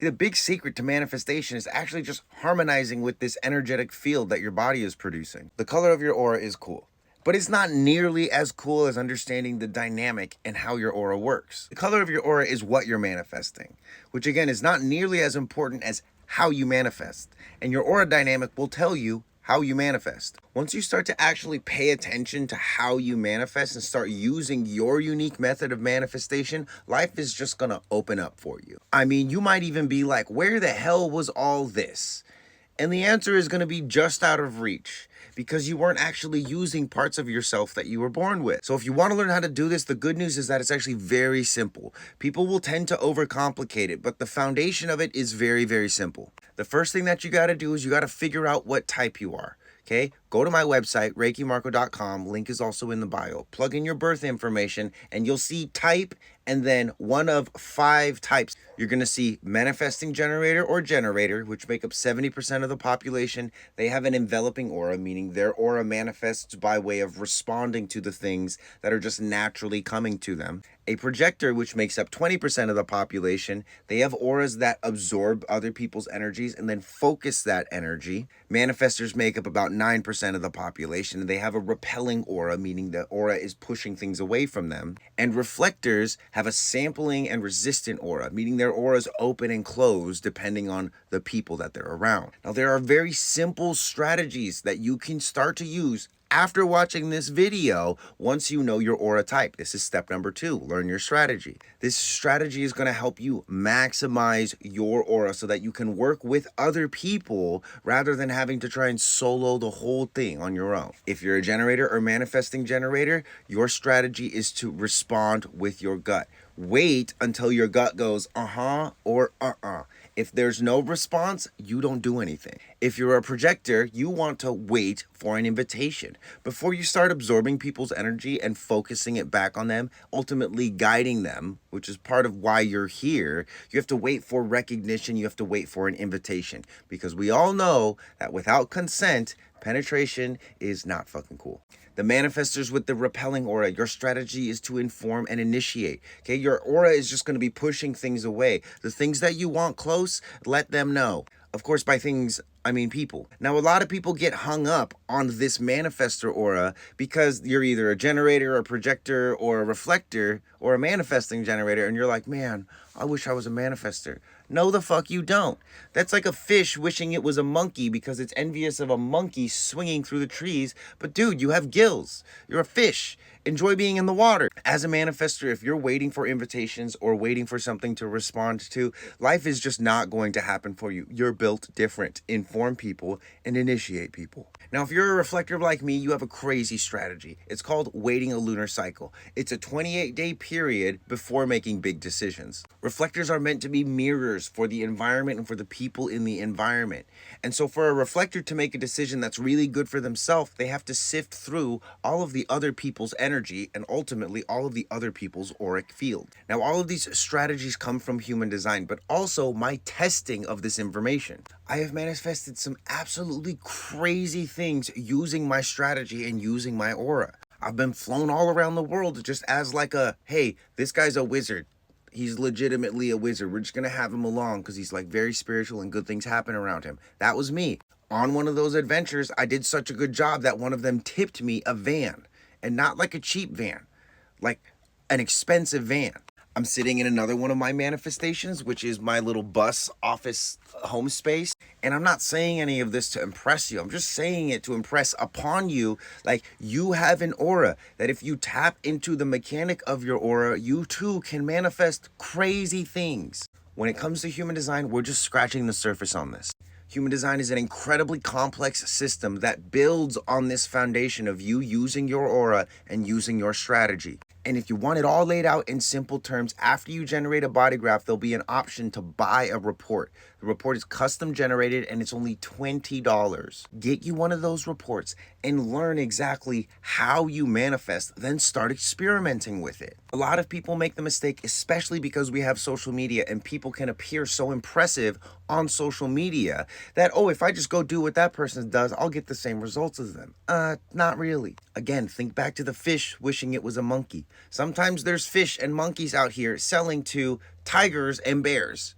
The big secret to manifestation is actually just harmonizing with this energetic field that your body is producing. The color of your aura is cool, but it's not nearly as cool as understanding the dynamic and how your aura works. The color of your aura is what you're manifesting, which again is not nearly as important as how you manifest. And your aura dynamic will tell you how you manifest. Once you start to actually pay attention to how you manifest and start using your unique method of manifestation, life is just gonna open up for you. I mean, you might even be like, where the hell was all this? And the answer is gonna be just out of reach, because you weren't actually using parts of yourself that you were born with. So if you want to learn how to do this, the good news is that it's actually very simple. People will tend to overcomplicate it, but the foundation of it is very, very simple. The first thing that you got to do is you got to figure out what type you are. Okay, go to my website, ReikiMarco.com. Link is also in the bio. Plug in your birth information and you'll see type and then one of 5 types. You're going to see manifesting generator or generator, which make up 70% of the population. They have an enveloping aura, meaning their aura manifests by way of responding to the things that are just naturally coming to them. A projector, which makes up 20% of the population, they have auras that absorb other people's energies and then focus that energy. Manifestors make up about 9% of the population. They have a repelling aura, meaning the aura is pushing things away from them. And reflectors have a sampling and resistant aura, meaning their auras open and close depending on the people that they're around. Now, there are very simple strategies that you can start to use after watching this video once you know your aura type. This is step number 2, learn your strategy. This strategy is going to help you maximize your aura so that you can work with other people rather than having to try and solo the whole thing on your own. If you're a generator or manifesting generator, your strategy is to respond with your gut. Wait until your gut goes uh-huh or uh-uh. If there's no response, you don't do anything. If you're a projector, you want to wait for an invitation. Before you start absorbing people's energy and focusing it back on them, ultimately guiding them, which is part of why you're here, you have to wait for recognition, you have to wait for an invitation. Because we all know that without consent, penetration is not fucking cool. The manifestors with the repelling aura, your strategy is to inform and initiate. Okay, your aura is just going to be pushing things away. The things that you want close, let them know. Of course, by things, I mean people. Now, a lot of people get hung up on this manifestor aura because you're either a generator, a projector, or a reflector, or a manifesting generator, and you're like, man, I wish I was a manifester. No, the fuck you don't. That's like a fish wishing it was a monkey because it's envious of a monkey swinging through the trees. But dude, you have gills. You're a fish. Enjoy being in the water. As a manifestor, if you're waiting for invitations or waiting for something to respond to, life is just not going to happen for you. You're built different. Inform people and initiate people. Now, if you're a reflector like me, you have a crazy strategy. It's called waiting a lunar cycle. It's a 28-day period before making big decisions. Reflectors are meant to be mirrors for the environment and for the people in the environment. And so for a reflector to make a decision that's really good for themselves, they have to sift through all of the other people's energy and ultimately all of the other people's auric field. Now, all of these strategies come from human design, but also my testing of this information. I have manifested some absolutely crazy things using my strategy and using my aura. I've been flown all around the world just as like a, hey, this guy's a wizard. He's legitimately a wizard. We're just going to have him along because he's like very spiritual and good things happen around him. That was me. On one of those adventures, I did such a good job that one of them tipped me a van. And not like a cheap van, like an expensive van. I'm sitting in another one of my manifestations, which is my little bus office home space. And I'm not saying any of this to impress you. I'm just saying it to impress upon you, like you have an aura that if you tap into the mechanic of your aura, you too can manifest crazy things. When it comes to human design, we're just scratching the surface on this. Human design is an incredibly complex system that builds on this foundation of you using your aura and using your strategy. And if you want it all laid out in simple terms, after you generate a body graph, there'll be an option to buy a report. The report is custom generated and it's only $20. Get you one of those reports and learn exactly how you manifest, then start experimenting with it. A lot of people make the mistake, especially because we have social media and people can appear so impressive on social media that, oh, if I just go do what that person does, I'll get the same results as them. Not really. Again, think back to the fish wishing it was a monkey. Sometimes there's fish and monkeys out here selling to tigers and bears.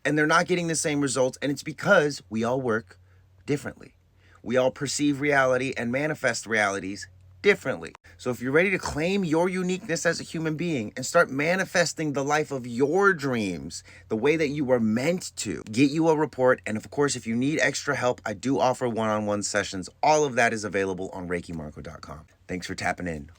and they're not getting the same results, and it's because we all work differently. We all perceive reality and manifest realities differently. So if you're ready to claim your uniqueness as a human being and start manifesting the life of your dreams the way that you were meant to, get you a report. And of course, if you need extra help, I do offer one-on-one sessions. All of that is available on ReikiMarco.com. Thanks for tapping in.